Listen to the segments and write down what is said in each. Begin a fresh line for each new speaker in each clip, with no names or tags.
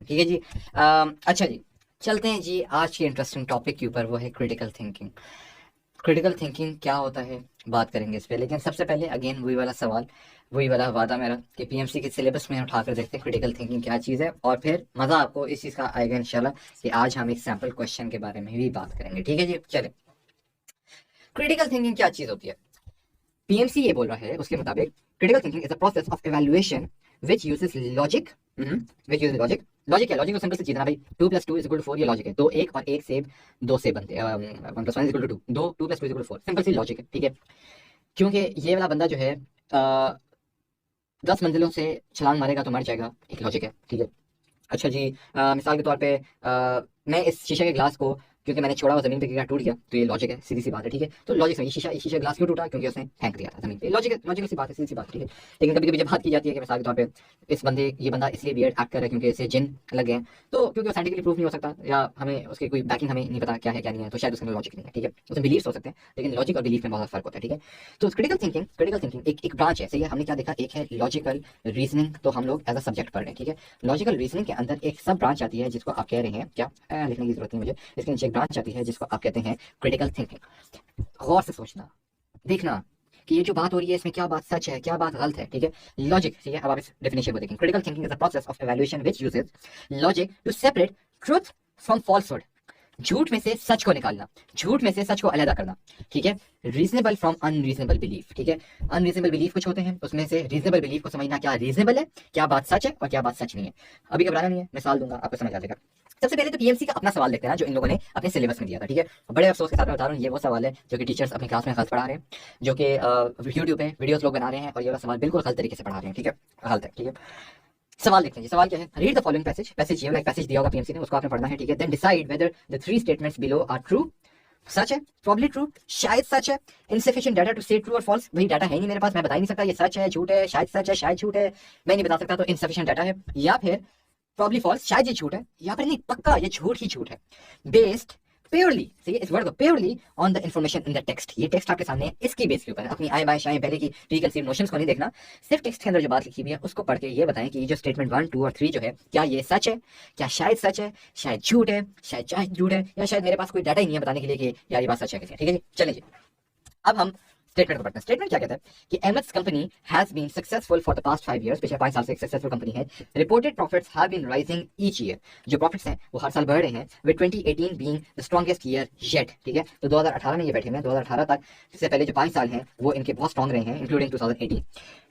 ठीक है जी। अच्छा जी, चलते हैं जी आज के इंटरेस्टिंग टॉपिक के ऊपर, वो है क्रिटिकल थिंकिंग। क्रिटिकल थिंकिंग क्या होता है, बात करेंगे इस पे। लेकिन सबसे पहले अगेन वही वाला सवाल, वही वाला वादा मेरा कि पीएमसी के सिलेबस में उठाकर देखते हैं क्रिटिकल थिंकिंग क्या चीज़ है, और फिर मज़ा आपको इस चीज़ का आएगा इंशाल्लाह कि आज हम एक सैम्पल क्वेश्चन के बारे में भी बात करेंगे। ठीक है जी, चले। क्रिटिकल थिंकिंग क्या चीज़ होती है, पीएमसी ये बोल रहा है उसके मुताबिक critical thinking is a process of evaluation which uses logic. Which uses logic. Logic क्या, लॉजिक तो सिंपल सी चीज है ना भाई, 2 + 2 = 4, ये लॉजिक है। दो एक और एक से दो से बनते हैं, 1 + 1 = 2, दो 2 + 2 = 4, सिंपल सी लॉजिक है। ठीक है, क्योंकि ये वाला बंदा जो है 10 मंजिलों से छलांग मारेगा तो मर जाएगा, एक लॉजिक है। ठीक है, अच्छा जी, मिसाल के तौर पे मैं इस शीशे के ग्लास को, क्योंकि मैंने छोड़ा वो जमीन पे गिरा टूट गया, तो ये लॉजिक है, सीधी सी बात है। ठीक है, तो लॉजिक से ये शीशा ग्लास क्यों टूटा, क्योंकि उसने फेंक दिया था जमीन पे, लॉजिक है, लॉजिकल सी बात है, सीधी सी बात है। ठीक है, लेकिन कभी कभी जब बात की जाती है कि मिसाल के तौर पे ये बंदा इसलिए वियर्ड एक्ट कर रहा है क्योंकि इसे जिन लग गए हैं, तो क्योंकि वो साइंटिफिकली प्रूफ नहीं हो सकता, या हमें उसकी कोई बैकिंग हमें नहीं पता क्या है क्या नहीं है, तो शायद उसके अंदर लॉजिक नहीं है। ठीक है, उसमें बिलीफ हो सकते हैं, लेकिन लॉजिक और बिलीफ में बहुत फर्क होता है। ठीक है, तो क्रिटिकल थिंकिंग एक ब्रांच है, सही है। हमने क्या देखा, एक है लॉजिकल रीजनिंग, तो हम लोग एज अ सब्जेक्ट पढ़ रहे हैं। ठीक है, लॉजिकल रीजनिंग के अंदर एक सब ब्रांच आती है जिसको आप कह रहे हैं क्या, लिखने की जरूरत नहीं मुझे, इसके नीचे एक ब्रांच आती है जिसको आप कहते हैं क्रिटिकल थिंकिंग। गौर से सोचना, देखना कि ये जो बात हो रही है इसमें क्या बात सच है, क्या बात गलत है। ठीक है, लॉजिक, ठीक है, अब आप इस डेफिनेशन को देखें। Critical thinking is the process of evaluation which uses logic to separate truth from falsehood. झूठ में से सच को निकालना, झूठ में से सच को अलग करना। ठीक है, रीजनेबल फ्रॉम अनरीजनेबल बिलीफ। ठीक है, अनरीजनेबल बिलीफ कुछ होते हैं, उसमें से रीजनेबल बिलीफ को समझना, क्या रीजनेबल है, क्या बात सच है और क्या बात सच नहीं है। अभी घबराना नहीं है, मिसाल दूंगा आपको समझ आ जाएगा। सबसे पहले तो पीएमसी का अपना सवाल देखते हैं ना, जो इन लोगों ने अपने सिलेबस में दिया था। ठीक है, बड़े अफसोस के साथ मैं बता रहा हूँ, ये वो सवाल है जो कि टीचर्स अपनी क्लास में गलत पढ़ा रहे हैं, जो कि यूट्यूब पे वीडियोस लोग बना रहे हैं और ये वाला सवाल बिल्कुल गलत तरीके से पढ़ा रहे हैं। ठीक है, गलत है। ठीक है, सवाल देखते हैं जी, सवाल क्या है, read the following passage. Passage ये वाला एक पैसेज दिया होगा पीएमसी ने, उसको आपने पढ़ना है। ठीक है, then decide whether the 3 statements below are true. सच है, प्रॉब्ली ट्रू, शायद सच है, insufficient data to say true और फॉल्स। वही डाटा है ही नहीं मेरे पास, मैं बता ही नहीं सकता ये सच है झूठ है, शायद सच है शायद झूठ है, मैं नहीं बता सकता, तो इनसफिशिएंट डाटा है। या फिर प्रॉब्ली फॉल्स, शायद ये झूठ है, या फिर नहीं पक्का ये झूठ ही झूठ है, बेस्ड प्योरली, सही है इस वर्ड को, purely on the information in the text. ये टेक्स्ट आपके सामने है, इसकी बेस के ऊपर है, अपनी आय बाय शायद पहले की प्रीकंसीव नोशंस को नहीं देखना, सिर्फ टेक्स्ट के अंदर जो बात लिखी हुई है उसको पढ़ के ये बताएं कि ये जो स्टेटमेंट 1, 2 और 3 जो है, क्या ये सच है, क्या शायद सच है, शायद झूठ है, शायद झूठ है, या शायद मेरे पास कोई डाटा ही नहीं है बताने के लिए कि यार ये बात सच है कैसे। ठीक है जी, चलिए अब हम स्टेटमेंट को पढ़ते हैं। स्टेटमेंट क्या कहता है कि MH company has been successful for the past 5 years, पिछले 5 साल से एक सक्सेसफुल कंपनी है। Reported profits have been rising each year, जो प्रॉफिट्स हैं वो हर साल बढ़ रहे हैं, with 2018 being the strongest year yet. ठीक है, तो 2018 में ये बैठे हैं, 2018 तक इससे पहले जो 5 साल हैं वो इनके बहुत स्ट्रॉन्ग रहे हैं, including 2018।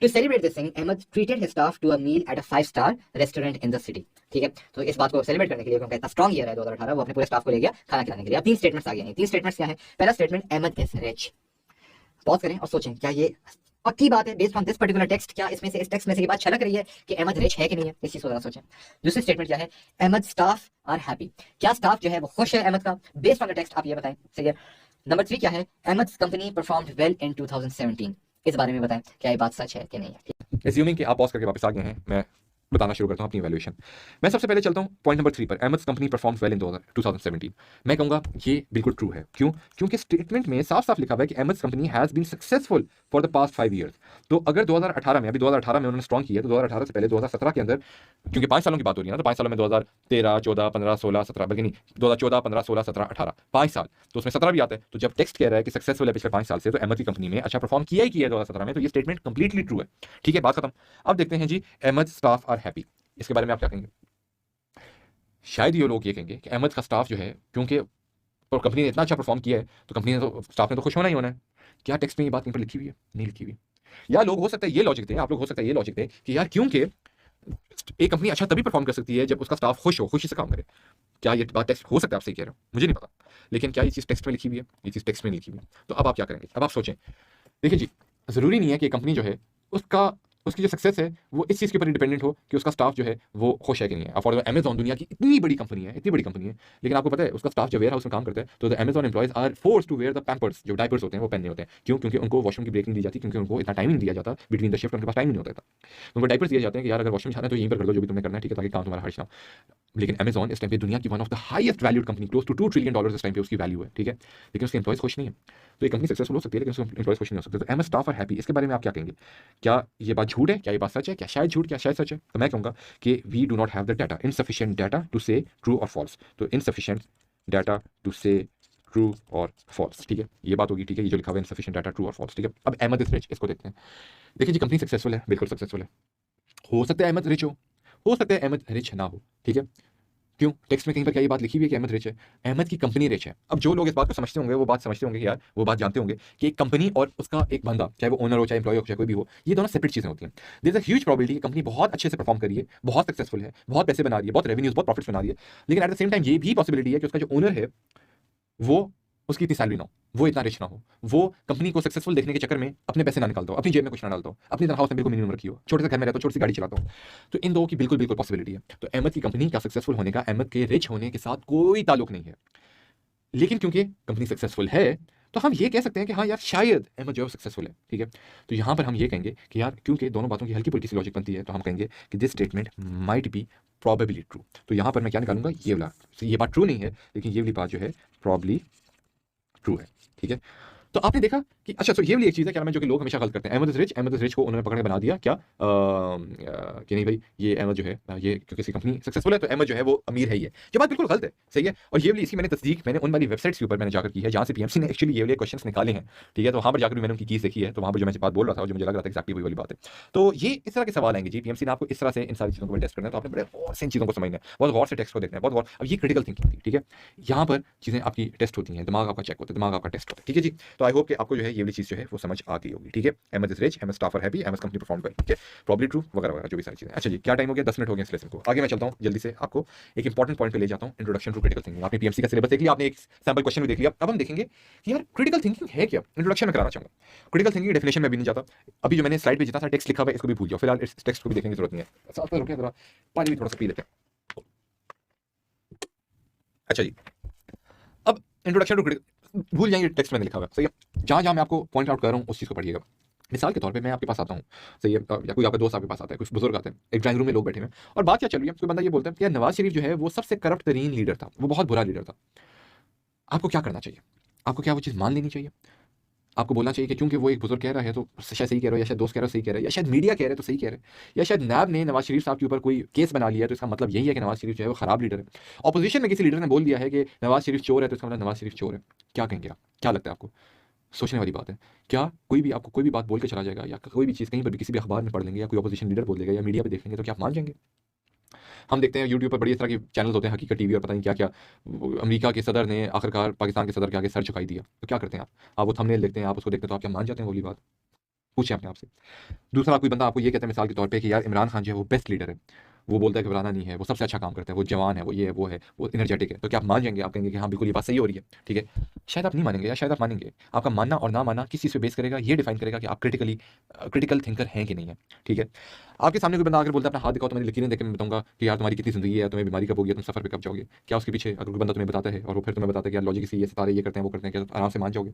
To celebrate this thing Ahmed treated his staff to a meal at a five star restaurant in the city. ठीक है, तो इस बात को सेलिब्रेट करने के लिए, क्योंकि इतना स्ट्रॉन्ग ईयर है 2018, वो अपने पूरे स्टाफ को ले गया खाना खिलाने के लिए। अब 3 स्टेटमेंट्स आ गए हैं। 3 स्टेटमेंट्स क्या है, पहला statement Ahmed is rich. Pause करें और सोचें, क्या ये पक्की बात है based on this particular text, क्या इसमें से इस टेक्स्ट में से ये बात छलक रही है कि अहमद रिच है कि नहीं है, इस चीज को जरा सोचें। दूसरी स्टेटमेंट क्या है, अहमद स्टाफ आर हैप्पी, क्या स्टाफ जो है वो खुश है अहमद का, बेस्ड ऑन द टेक्स्ट आप ये बताएं। सही है। नंबर 3 क्या है, Ahmed company performed well in 2017, इस बारे में बताएं क्या ये बात सच है कि नहीं है।
एज्यूमिंग कि आप पॉज करके वापस आ गए हैं, मैं बताना शुरू करता हूं अपनी वैल्यूएशन। मैं सबसे पहले चलता हूं पॉइंट नंबर 3 पर, Ahmed company performs well in 2017। मैं कहूंगा ये बिल्कुल ट्रू है। क्यों? क्योंकि स्टेटमेंट में साफ साफ लिखा हुआ है कि Ahmed company has been successful for the past 5 years. तो अगर 2018 में, अभी 2018 में उन्होंने स्ट्रॉन्ग किया, तो 2018 से पहले 2017 के अंदर, क्योंकि 5 सालों की बात हो रही है ना, तो 5 सालों में 2013, 14, 15, 16, 17, बल्कि नहीं 2014, 15, 16, 17, 18, 5 साल, तो उसमें 17 भी आता है। तो जब टेक्स्ट कह रहा है कि सक्सेसफुल है पिछले 5 साल से, तो अहमद की कंपनी में अच्छा परफॉर्म किया ही किया है 2017 में, तो ये स्टेटमेंट कंप्लीटली ट्रू है। ठीक है, बात खत्म। अब देखते हैं जी, अहमद स्टाफ आर हैप्पी, इसके बारे में आप क्या कहेंगे? शायद ये लोग ये कहेंगे कि अहमद का स्टाफ जो है, क्योंकि और कंपनी ने इतना अच्छा परफॉर्म किया है, तो कंपनी ने तो, स्टाफ ने तो खुश होना ही होना है। क्या टेक्स्ट में ये बात कहीं पर लिखी हुई है? नहीं लिखी हुई। या लोग हो सकता है ये लॉजिक दें, आप लोग हो सकता है ये लॉजिक दें कि यार क्योंकि एक कंपनी अच्छा तभी परफॉर्म कर सकती है जब उसका स्टाफ खुश हो, खुशी से काम करे। क्या ये बात टेक्स्ट हो सकता है? आप सही कह रहे हो, मुझे नहीं पता, लेकिन क्या ये चीज़ टेक्स्ट में लिखी हुई है? ये चीज़ टेक्स्ट में नहीं लिखी हुई है। तो अब आप क्या करेंगे? अब आप सोचें। देखिए जी, ज़रूरी नहीं है कि कंपनी जो है उसका उसकी जो सक्सेस है वो इस चीज़ के ऊपर डिपेंडेंट हो कि उसका स्टाफ जो है वो खुश है कि नहीं है। फॉर अमेजॉन दुनिया की इतनी बड़ी कंपनी है, इतनी बड़ी कंपनी है, लेकिन आपको पता है उसका स्टाफ जो वेयर हाउस में काम करता है, तो the Amazon employees are force to wear the Pampers, जो डायपर्स होते हैं वो पहनने होते हैं। क्यों? क्योंकि उनको वॉशरूम की ब्रेक नहीं दी जाती, क्योंकि उनको इतना टाइम नहीं दिया जाता बिटवीन द शिफ्ट, उनके पास टाइम नहीं होता था। उनको डायपर्स दिए जाते हैं कि यार अगर वॉशरूम जाना है तो यहीं पर कर दो, जो भी तुमने करना है, ठीक है, ताकि काम तुम्हारा हर्ष ना हो। लेकिन अमेजॉन इस टाइम पे दुनिया की one of the highest valued company, close to $2 trillion इस टाइम पे उसकी वैल्यू है, ठीक है, लेकिन उसके एम्प्लॉयज खुश नहीं है। तो ये कंपनी सक्सेसफुल हो सकती है लेकिन उसके एम्प्लॉयज खुश नहीं हो सकते। तो अहमद स्टाफ आर हैप्पी, इसके बारे में आप क्या कहेंगे? क्या ये बात झूठ है, क्या ये बात सच है, क्या शायद झूठ, क्या शायद सच है? तो मैं कहूँगा कि we do not have the data, insufficient data to say true और फॉल्स। तो insufficient data to say true और फॉल्स, ठीक है, ये बात होगी, ठीक है, ये जो लिखा हुआ है इनसफिशिएंट डाटा ट्रू और फॉल्स, ठीक है। अब अहमद इज रिच, इसको देखते हैं। देखिए जी, कंपनी सक्सेसफुल है, बिल्कुल सक्सेसफुल है। हो सकता है अहमद रिच हो सकता है अहमद रिच ना हो, ठीक है। क्यों? टेक्स्ट में कहीं पर क्या ये बात लिखी हुई है कि अहमद रिच है? अहमद की कंपनी रिच है। अब जो लोग इस बात को समझते होंगे वो बात समझते होंगे कि यार, वो बात जानते होंगे कि एक कंपनी और उसका एक बंदा, चाहे वो ओनर हो, चाहे एम्प्लॉय हो, चाहे कोई भी हो, ये दोनों सेपरेट चीजें होती हैं। There is a huge probability कि कंपनी बहुत अच्छे से परफॉर्म कर रही है, बहुत सक्सेसफुल है, बहुत पैसे बना रही है, बहुत रेवेन्यूज, बहुत प्रॉफिट्स बना रही है, लेकिन एट द सेम टाइम ये भी पॉसिबिलिटी है कि उसका जो ओनर है वो, उसकी इतनी सैलरी ना हो, वो इतना रिच ना हो, वो कंपनी को सक्सेसफुल देखने के चक्कर में अपने पैसे ना निकालता हो, अपनी जेब में कुछ ना डालता हो, अपनी तनख्वाह उसने बिल्कुल मिनिमम रखी हो, छोटे से घर में रहता हो, छोटी सी गाड़ी चलाता हो। तो इन दो की बिल्कुल बिल्कुल पॉसिबिलिटी है। तो अहमद की कंपनी का सक्सेसफुल होने का अहमद के रिच होने के साथ कोई ताल्लुक नहीं है, लेकिन क्योंकि कंपनी सक्सेसफुल है तो हम ये कह सकते हैं कि हाँ यार, शायद अहमद जो है सक्सेसफुल है, ठीक है। तो यहाँ पर हम ये कहेंगे कि यार, क्योंकि दोनों बातों की हल्की फुल्की सी लॉजिक बनती है, तो हम कहेंगे कि this statement might be probably true. तो यहाँ पर मैं क्या निकालूंगा, ये वाला, ये बात ट्रू नहीं है लेकिन ये वाली बात जो है प्रॉबली ट्रू है, ठीक है। तो आपने देखा कि अच्छा, तो ये वाली एक चीज़ है क्या, मैं जो कि लोग हमेशा गलत करते हैं, अहमद इज रिच को उन्होंने पकड़ के बना दिया क्या कि नहीं भाई, ये अहमद जो है ये क्योंकि इसकी कंपनी सक्सेसफुल है तो अहमद जो है वो अमीर है, ये बात बिल्कुल गलत है, सही है। और ये वाली इसकी मैंने तस्दीक मैंने उन वाली वेबसाइट्स के ऊपर मैंने जाकर की है जहाँ से पीएमसी ने एक्चुअली ये वाले क्वेश्चन निकाले हैं, ठीक है। तो वहाँ पर जाकर भी मैंने उनकी कीज देखी है, तो वहाँ पर जो मैं बात बोल रहा था और जो मुझे लग रहा था एक्जैक्टली वही वाली बात है। तो ये इस तरह के सवाल आएंगे जी, पीएमसी ने आपको इस तरह से इन सारी चीज़ों को टेस्ट करना है, तो आपने बड़े गौर से इन चीज़ों को समझना है, बहुत गौर से टेक्स्ट को देखना है, बहुत गौर। अब ये क्रिटिकल थिंकिंग थी, ठीक है, यहाँ पर चीज़ें आपकी टेस्ट होती हैं, दिमाग आपका चेक होता है, दिमाग आपका टेस्ट होता है, ठीक है जी। तो आई होप कि आपको जो है ये वाली चीज़ जो है वो समझ आ गई होगी, ठीक है। Ahmed is rich, Ahmed staff are happy, Ahmed company perform well, ठीक है, प्रॉब्ली ट्रू वगैरह वगैरह जो भी सारी चीज़ें। अच्छा जी, क्या टाइम हो गया, 10 मिनट हो गए इस लेसन को, आगे मैं चलता हूँ जल्दी से, आपको एक इंपॉर्टेंट पॉइंट पे ले जाता हूँ, इंट्रोडक्शन टू क्रिटिकल थिंकिंग। आपने पीएमसी का सिलेबस देख लिया, आपने एक सैंपल क्वेश्चन भी देख लिया, अब हम देखेंगे कि यार क्रिटिकल थिंकिंग है क्या। इंट्रोडक्शन में कराना चाहूँगा, क्रिटिकल थिंकिंग डेफिनेशन में भी नहीं जाता, अभी जो मैंने स्लाइड पे जितना सा टेक्स्ट लिखा हुआ है इसको भी भूल जाओ, फिलहाल इस टेक्स्ट को भी देखने की जरूरत नहीं है। साथ में रुकिए जरा, पानी भी थोड़ा सा पी लेते हैं। अच्छा जी, अब इंट्रोडक्शन टू क्रिटिकल, भूल जाएंगे टेक्स्ट मैंने लिखा हुआ है, सही है। जहाँ जहाँ मैं आपको पॉइंट आउट कर रहा हूँ उस चीज़ को पढ़िएगा। मिसाल के तौर पे मैं आपके पास आता हूँ, सही है, या कोई आपका दोस्त आपके पास आता है, कुछ बुजुर्ग आते हैं, एक ड्राइंग रूम में लोग बैठे हैं और बात क्या चल रही है, कोई बंदा ये बोलता है कि यार नवाज शरीफ जो है वो सबसे करप्ट तरीन लीडर था, वो बहुत बुरा लीडर था। आपको क्या करना चाहिए? आपको क्या वो चीज़ मान लेनी चाहिए? आपको बोलना चाहिए कि क्योंकि वो एक बुजुर्ग कह रहा है तो शायद सही कह रहा है, या शायद दोस्त कह रहा है सही कह रहा है, या शायद मीडिया कह रहा है तो सही कह रहा है, या शायद नैब ने नवाज शरीफ साहब के ऊपर कोई केस बना लिया है तो इसका मतलब यही है कि नवाज शरीफ जो है वो खराब लीडर है। ऑपोजिशन में किसी लीडर ने बोल दिया है कि नवाज शरीफ चोर है तो इसका मतलब नवाज शरीफ चोर है। क्या कहेंगे आप? क्या लगता है आपको? सोचने वाली बात है। क्या कोई भी आपको कोई भी बात बोल के चला जाएगा, या कोई भी चीज़ कहीं पर भी किसी भी अखबार में पढ़ लेंगे, या कोई ऑपोजिशन लीडर बोल देगा, या मीडिया पे देख लेंगे, तो क्या आप मान जाएंगे? हम देखते हैं यूट्यूब पर बड़ी इस तरह के चैनल्स होते हैं, हकीकत टीवी और पता नहीं क्या क्या, अमेरिका के सदर ने आखिरकार पाकिस्तान के सदर के आगे सर झुकाई दिया, तो क्या करते हैं आप वो थंबनेल देखते हैं, आप उसको देखते हैं, तो आप क्या मान जाते हैं? वो वाली बात पूछें अपने आप से। दूसरा, कोई बंदा आपको ये कहता है मिसाल के तौर पे कि यार इमरान खान जो है वो बेस्ट लीडर है, वो बोलता है कि फलाना नहीं है, वो सबसे अच्छा काम करता है, वो जवान है, वो ये है, वो है, वो एनर्जेटिक है, तो क्या आप मान जाएंगे? आप कहेंगे कि हाँ बिल्कुल ये बात सही हो रही है, ठीक है। शायद आप नहीं मानेंगे, या शायद आप मानेंगे। आपका मानना और ना मानना किस चीज़ पे बेस करेगा, ये डिफाइन करेगा कि आप क्रिटिकल थिंकर हैं कि नहीं है, ठीक है। आपके सामने कोई बंदा आकर बोलता है अपना हाथ दिखाओ, तो मेरी लकीरें देख के मैं बताऊंगा कि यार तुम्हारी कितनी जिंदगी है, तुम्हें बीमारी कब होगी, तुम सफर पे कब जाओगे, क्या उसके पीछे अगर कोई बंदा तुम्हें बताता है और वो फिर तुम्हें बताता है कि यार लॉजिक से ये सितारे ये करते हैं वो करते हैं, क्या आराम से मान जाओगे?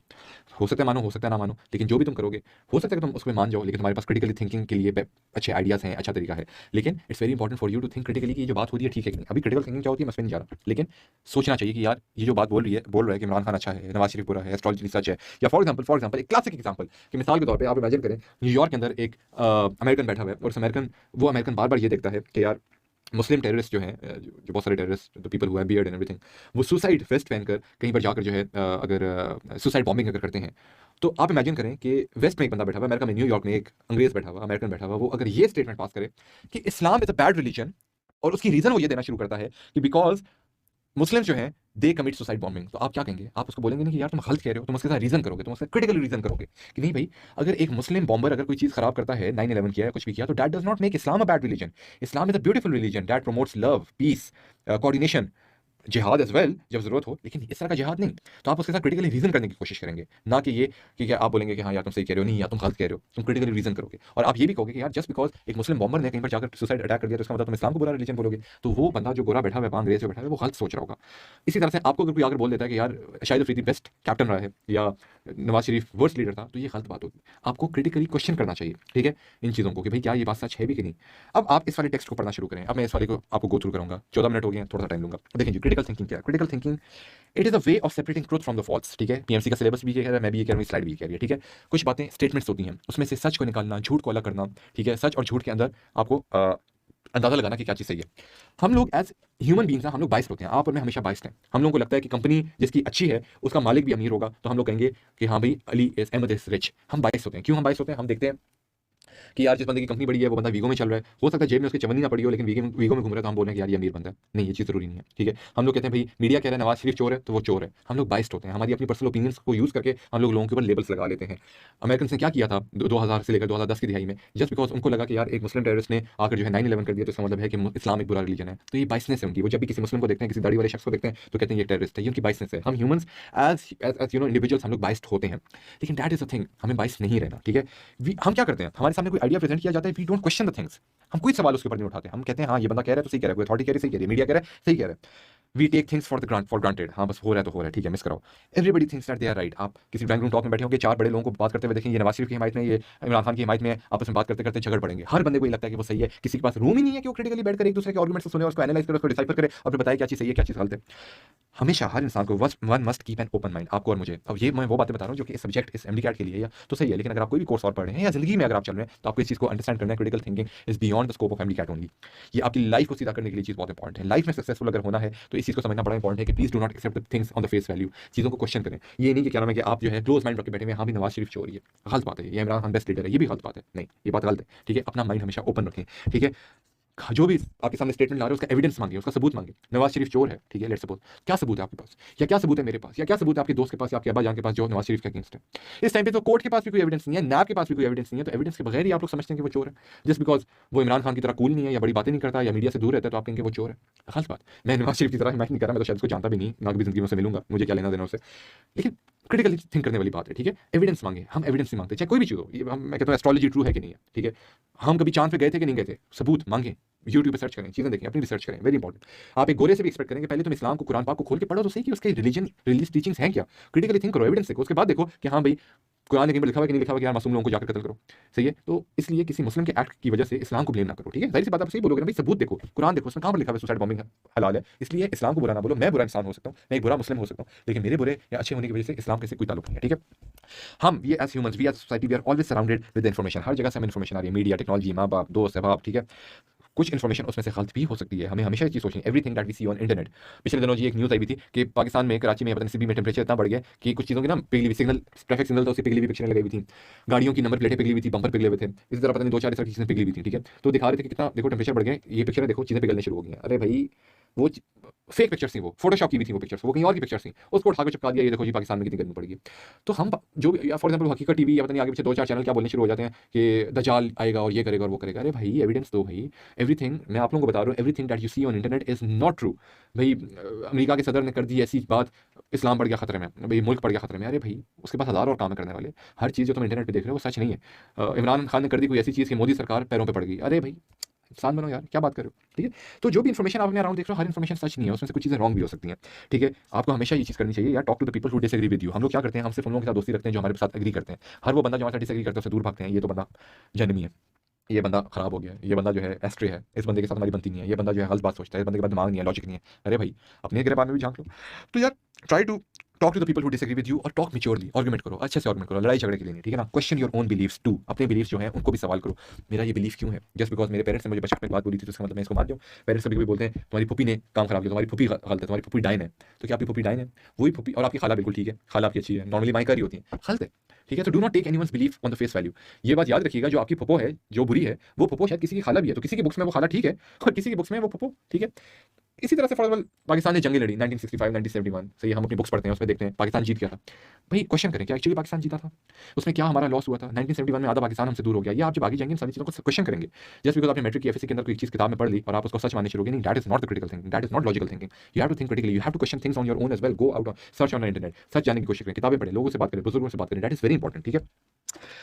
हो सकता है मानो, हो सकता है ना मानो, लेकिन जो भी तुम करोगे हो सकता है कि तुम उसमें मान जाओ, लेकिन तुम्हारे पास क्रिटिकली थिंकिंग के लिए अच्छे आइडियाज़ हैं, अच्छा तरीका है। लेकिन it's very important for you to think critically कि ये जो बात हो रही है ठीक है कि नहीं। अभी क्रिटिकल थिंकिंग क्या होती है मैं उसमें नहीं जा रहा, लेकिन सोचना चाहिए कि यार ये जो बात बोल रहा है कि इमरान खान अच्छा है, नवाज शरीफ बुरा है, एस्ट्रोलॉजी सच है, या फॉर एग्जाम्पल एक क्लासिक एग्जाम्पल कि मिसाल के तौर पर आप इमेजिन करें न्यूयॉर्क के अंदर एक अमेरिकन बैठा हुआ है, और उस अमेरिकन बार बार ये देखता है कि यार मुस्लिम टेररिस्ट जो हैं, जो बहुत सारे terrorist, the people who have beard and everything, वो सुसाइड वेस्ट पहनकर कहीं पर जाकर जो है अगर सुसाइड बॉम्बिंग अगर करते हैं, तो आप इमेजिन करें कि वेस्ट में एक बंदा बैठा हुआ, अमेरिका में न्यूयॉर्क में एक अंग्रेज बैठा हुआ, अमेरिकन बैठा हुआ, वो अगर ये स्टेटमेंट पास करे कि इस्लाम इज अ बैड रिलीजन, और उसकी रीजन वो ये देना शुरू करता है कि बिकॉज मुस्लिम जो हैं दे कमिट सुसाइड बॉम्बिंग, तो आप क्या कहेंगे? आप उसको बोलेंगे नहीं कि यार तुम गलत कह रहे हो, तुम उसके साथ रीजन करोगे, तुम उसका क्रिटिकल रीजन करोगे कि नहीं भाई, अगर एक मुस्लिम बॉम्बर अगर कोई चीज़ खराब करता है, 9/11 किया है, कुछ भी किया, तो that does not make Islam a bad religion. Islam is a beautiful religion that promotes love, peace, coordination, jihad as well जब जरूरत हो, लेकिन इस तरह का जिहाद नहीं। तो आप उसके साथ क्रिटिकली रीजन करने की कोशिश करेंगे, ना कि ये कि क्या आप बोलेंगे कि हाँ यार तुम सही कह रहे हो, नहीं यार तुम गलत कह रहे हो, तुम क्रिटिकली रीजन करोगे। और आप ये भी कहोगे कि यार जस्ट बिकॉज एक मुस्लिम बॉम्बर ने कहीं पर जाकर सुसाइड अटैक कर दिया तो इसका मतलब तुम इस्लाम को बुरा रिलीजन बोलोगे, तो वो बंदा जो गोरा बैठा हुआ है, अंग्रेज जो बैठा है, वो गलत सोच रहा होगा। इसी तरह से आपको अगर कोई आकर बोल देता है कि यार शाहिद अफरीदी बेस्ट कैप्टन रहा है, या नवाज शरीफ वर्स्ट लीडर था, तो ये गलत बात होगी। आपको क्रिटिकली क्वेश्चन करना चाहिए, ठीक है, इन चीज़ों को कि भाई क्या ये बात सच है भी कि नहीं। अब आप इस वाले टेक्स्ट को पढ़ना शुरू करें। अब मैं इस वाले को आपको गो थ्रू करूंगा, 14 मिनट हो गए हैं, थोड़ा सा टाइम लूंगा। देखिए जी, क्रिटिकल थिंकिंग क्या है? Critical thinking it is a way of separating truth from the false, ठीक है। पीएमसी का सिलेबस भी ये कह रहा है, मैं भी ये कह रहा हूँ, स्लाइड भी ये कह रही है, ठीक है। कुछ बातें स्टेटमेंट्स होती हैं, उसमें से सच को निकालना, झूठ को अलग करना, ठीक है। सच और झूठ के अंदर आपको अंदाजा लगाना कि क्या चीज़ सही है। हम लोग एज ह्यूमन बींग्स हैं, हम लोग बाइस्ड होते हैं। आप और मैं हमेशा बाइस्ड हैं। हम लोगों को लगता है कि कंपनी जिसकी अच्छी है उसका मालिक भी अमीर होगा, तो हम लोग कहेंगे कि हाँ भाई Ali is Ahmed is rich. हम बाइस्ड होते हैं। क्यों हम बाइस्ड होते हैं? हम देखते हैं कि यार जिस बंदे की कंपनी बड़ी है वो बंदा वीगो में चल रहा है, हो सकता है जेब में उसकी चवन्नी ना पड़ी हो, लेकिन वीगो में घूम रहा है, तो हम बोल रहे हैं कि यार ये अमीर बंदा है। नहीं, ये चीज़ जरूरी नहीं है, ठीक है। हम लोग कहते हैं भाई मीडिया कह रहा है नवाज शरीफ चोर है, तो वो चोर है। हम लोग बाइस्ड होते हैं, हमारी अपनी पर्सनल ओपिनियंस को यूज़ करके हम लोग लोगों के ऊपर लेबल्स लगा लेते हैं। अमेरिकन ने क्या किया था 2000 से लेकर 2010 की दिहाई में, जस्ट बिकॉज उनको लगा कि यार एक मुस्लिम टेररिस्ट ने आकर जो है 9/11 कर दिया, तो इसका मतलब है कि इस्लाम एक बुरा रिलीजन है। तो ये बाइसनेस है उनकी। वो जब भी किसी मुस्लिम को देखते हैं, किसी दाढ़ी वाले शख्स को देखते हैं, तो कहते हैं ये टेररिस्ट है। ये उनकी बाइसनेस है। हम ह्यूमंस एज इंडिविजुअल्स हम लोग बाइस्ड होते हैं, लेकिन दैट इज अ थिंग, हमें बाइस्ड नहीं रहना, ठीक है। हम क्या करते हैं, हमारे सामने कोई आइडिया प्रेजेंट किया जाता है, we don't question the things. हम कोई सवाल उसके ऊपर नहीं उठाते। हम कहते हैं हाँ ये बंदा कह रहा है तो सही कह रहा है, कोई अथॉरिटी कह रही है सही कह रही है, मीडिया कह रहा है सही कह रहा है। We take things for granted. हाँ बस हो रहा है तो हो रहा है, ठीक है, मिस कराओ। Everybody thinks that they are right. आप किसी ड्राइंग रूम टॉक में बैठे होंगे, 4 बड़े लोगों को बात करते हुए देखेंगे, ये नवाज शरीफ की हिमायत में, ये इमरान खान की हिमायत में, आपस में बात करते करते झगड़ पड़ेंगे। हर बंदे को ये लगता है कि वो सही है। किसी के पास रूम ही नहीं है कि वो क्रिटिकली बैठकर एक दूसरे के आर्गुमेंट्स को सुने और उसको एनालाइज करे, उसको डिसाइफर करे और फिर बताए क्या चीज़ सही है क्या चीज़ गलत है। हमेशा हर इंसान को one must keep an open mind, आपको और मुझे। अब ये मैं वो बातें बता रहा हूँ जो कि इस सब्जेक्ट इस एमडी कैट के लिए या तो सही है, लेकिन अगर आप कोई भी कोर्स और पढ़ रहे हैं या जिंदगी में अगर आप चल रहे हैं, तो आपको इस चीज़ को अंडरस्टैंड करना है। Critical thinking is beyond the scope of MD CAT only. ये आपकी लाइफ को सीधा करने के लिए चीज़ बहुत इंपॉर्टेंट है। लाइफ में सक्सेसफुल अगर होना है तो इस चीज़ को समझना बड़ा इंपॉर्टेंट है कि please do not accept the things on the face value. चीज़ों को क्वेश्चन करें। ये नहीं कि क्या नाम है कि आप जो है क्लोज माइंड रख के बैठे हुए, हाँ भी नवाज शरीफ चोर है, गलत बात है। ये इमरान खान बेस्ट लीडर है, ये भी गलत बात है। नहीं, ये बात गलत है, ठीक है। अपना माइंड हमेशा ओपन रखें, ठीक है। जो भी आपके सामने स्टेटमेंट ला रहे हो उसका एविडेंस मांगिए, उसका सबूत मांगिए। नवाज शरीफ चोर है, ठीक है, लेट्स सपोज, क्या सबूत है आपके पास, या क्या सबूत है मेरे पास, या क्या सबूत है आपके दोस्त के पास या आपके अब्बा जान के पास जो नवाज शरीफ के अगेंस्ट है। इस टाइम पे तो कोर्ट के पास भी कोई एविडेंस नहीं है, नैब के पास भी कोई एविडेंस नहीं है, तो एविडेंस के बगैर ही आप लोग समझते हैं कि वो चोर है। जस्ट बिकॉज वो इमरान खान की तरह कूल नहीं है या बड़ी बातें नहीं करता या मीडिया से दूर रहता है, तो आप कहेंगे वो चोर है। गलत बात। मैं नवाज शरीफ की तरह हिमायत नहीं कर रहा, मैं तो शायद उसको जानता भी नहीं, ना कभी जिंदगी में से मिलूंगा, मुझे क्या लेना देना उससे। लेकिन क्रिटिकली थिंक करने वाली बात है, ठीक है। एविडेंस मांगे, हम एविडेंस नहीं मांगते, चाहे कोई भी चीज़ हो। मैं कहता हूँ एस्ट्रोलॉजी ट्रू है कि नहीं है, ठीक है। हम कभी चांद पे गए थे कि नहीं गए थे, सबूत मांगे। यूट्यूब पे सर्च करें, चीज़ें देखें, अपनी रिसर्च करें, वेरी इंपॉर्टेंट। आप एक गोरे से भी एक्सपेक्ट करेंगे पहले तुम इस्लाम को, कुरान पाक को खोल के पढ़ो तो सही कि उसके रिलीजियस टीचिंग्स हैं क्या। क्रिटिकली थिंक करो, एविडेंस देखो, उसके बाद देखो कि हाँ भाई कुरान में लिखा हुआ है कि नहीं लिखा हुआ कि यार मासूम लोगों को जाकर कत्ल करो, सही है। तो इसलिए किसी मुस्लिम के एक्ट की वजह से इस्लाम को ब्लेम ना करो, ठीक है। जाहिर सी बात आप सही बोलोगे ना भाई, सबूत देखो, कुरान देखो, उसमें कहाँ पर लिखा हुआ है सुसाइड बॉम्बिंग हलाल है। इसलिए इस्लाम को बुरा ना बोलो। मैं बुरा इंसान हो सकता हूँ, मैं एक बुरा मुस्लिम हो सकता हूँ, लेकिन मेरे बुरे या अच्छे होने की वजह से इस्लाम के से कोई ताल्लुक नहीं है, ठीक है। हम ये as humans, we as society, we are always surrounded with information. हर जगह से हमें इन्फॉर्मेशन आ रही है, मीडिया, टेक्नोलॉजी, माँ बाप, दोस्त, अहबाब, ठीक है। कुछ इन्फॉर्मेशन उसमें से गलत भी हो सकती है, हमें हमेशा ये चीज़ सोचनी है। Everything that we see on internet. पिछले दिनों जी एक न्यूज़ आई भी थी कि पाकिस्तान में, कराची में, पता नहीं सिटी में टेम्परेचर इतना बढ़ गया कि कुछ चीज़ों की ना पिघली हुई सिग्नल, ट्रैफिक सिग्नल, तो उसकी पिघली हुई पिक्चरें लगाई हुई थी। गाड़ियों की नंबर प्लेटें पिघली हुई थी, बम्पर पिघले हुए थे। इसी तरह पता नहीं 2-4 ऐसी चीज़ें पिघली हुई थी, ठीक है। तो दिखा रहे थे कि कितना देखो टेम्परेचर बढ़ गया, ये पिक्चरें देखो, चीज़ें पिघलने शुरू हो गई हैं। अरे भाई वो फेक पिक्चर्स थी, वो फोटोशॉप की भी थी वो पिक्चर्स, वो कहीं और की पिक्चर्स थी, उसको उठा के चिपका दिया, ये देखो जी पाकिस्तान में कितनी गर्मी पड़ गई। तो हम जो फॉर एग्जाम्पल हकीकत टीवी या पता नहीं आगे पीछे 2-4 चैनल क्या बोलने शुरू हो जाते हैं कि दज्जाल आएगा और ये करेगा और वो करेगा। अरे भाई एविडेंस दो भाई। एवरीथिंग, मैं आप लोगों को बता रहा हूँ, everything that you see on internet is not true. भाई अमेरिका के सदर ने कर दी ऐसी बात, इस्लाम पड़ गया खतरे में, भाई मुल्क पड़ गया खतरे में। अरे भाई उसके पास हज़ारों और काम करने वाले। हर चीज़ जो तुम इंटरनेट पे देख रहे हो वो सच नहीं है। इमरान खान ने कर दी कोई ऐसी चीज़ कि मोदी सरकार पैरों पे पड़ गई। अरे भाई इंसान बनो यार, क्या बात कर रहे हो, ठीक है। तो जो भी इन्फॉर्मेशन आप अपने अराउंड देख रहे हो, हर इन्फॉर्मेशन सच नहीं है, उसमें से कुछ चीज़ें रॉन्ग भी हो सकती हैं, ठीक है। आपको हमेशा ये चीज़ करनी चाहिए यार, talk to the people who disagree with you. हम लोग क्या करते हैं, हम सिर्फ उन लोगों के साथ दोस्ती रखते हैं जो हमारे साथ एग्री करते हैं। हर वो बंदा जो हमारे साथ डिसएग्री करता है उससे दूर भागते हैं। ये तो बंदा जन्मी है, ये बंदा खराब हो गया, ये बंदा जो है एस्ट्रे है, इस बंदे के साथ हमारी बनती नहीं है, ये बंदा जो है गलत बात सोचता है, इस बंदे के पास दिमाग नहीं है, लॉजिक नहीं है। अरे भाई अपने गिरबान में भी झांक लो। तो यार try to talk to the people who disagree with you और टॉक मैच्योरली, आर्गुमेंट करो, अच्छे से आर्गुमेंट करो, लड़ाई झगड़े के लिए नहीं, ठीक है ना। Question your own beliefs too, अपने बिलीव्स जो हैं उनको भी सवाल करो। मेरा ये बिलीफ क्यों है, जस्ट बिकॉज मेरे पेरेंट्स ने मुझे बचपन में बात बोली थी तो इसका मतलब मैं इसको मान जाऊँ। पेरेंट्स कभी कभी बोलते हैं तुम्हारी फूफी ने काम खराब किया, तुम्हारी फूफी गलत है, तुम्हारी फूफी डाइन है, तो क्या आपकी फूफी डाइन है? वही फूफी, और आपकी खाला बिल्कुल ठीक है, खाला आपकी अच्छी है, नॉर्मली माइका ही होती है, गलत है, ठीक है। तो do not take anyone's belief on the face value. ये बात याद रखिएगा, जो आपकी फुफो है जो बुरी है, वो फुफो शायद किसी की खाला भी है, तो किसी की बुक्स में वो खाला ठीक है और किसी की बुक्स में वो फुफो ठीक है। इसी तरह से फॉर एग्जाम्पल पाकिस्तान ने जंगें लड़ी 1965 1971, सही, हम अपनी बुक्स पढ़ते हैं, उसमें देखते हैं पाकिस्तान जीत गया था। भाई क्वेश्चन करें क्या एक्चुअली पाकिस्तान जीता था, उसमें क्या हमारा लॉस हुआ था। 1971 में आधा पाकिस्तान हमसे दूर हो गया। ये आप जब आगे जाएंगे सारी चीज़ों को क्वेश्चन करेंगे। जस्ट बिकॉज आपने मैट्रिक की एफएससी के अंदर कोई चीज़ किताब में पढ़ ली और आप उसको सच मानने शुरू हो गए, नहीं, that is not the critical thinking, that is not logical thinking. You have to think critically, you have to question things on your own as well, go out, search on internet, सच जानने की कोशिश करें, किताबें पढ़ें, लोगों से बात करें, बुजुर्गों से बात करें, दैट इज वेरी इंपॉर्टेंट, ठीक है।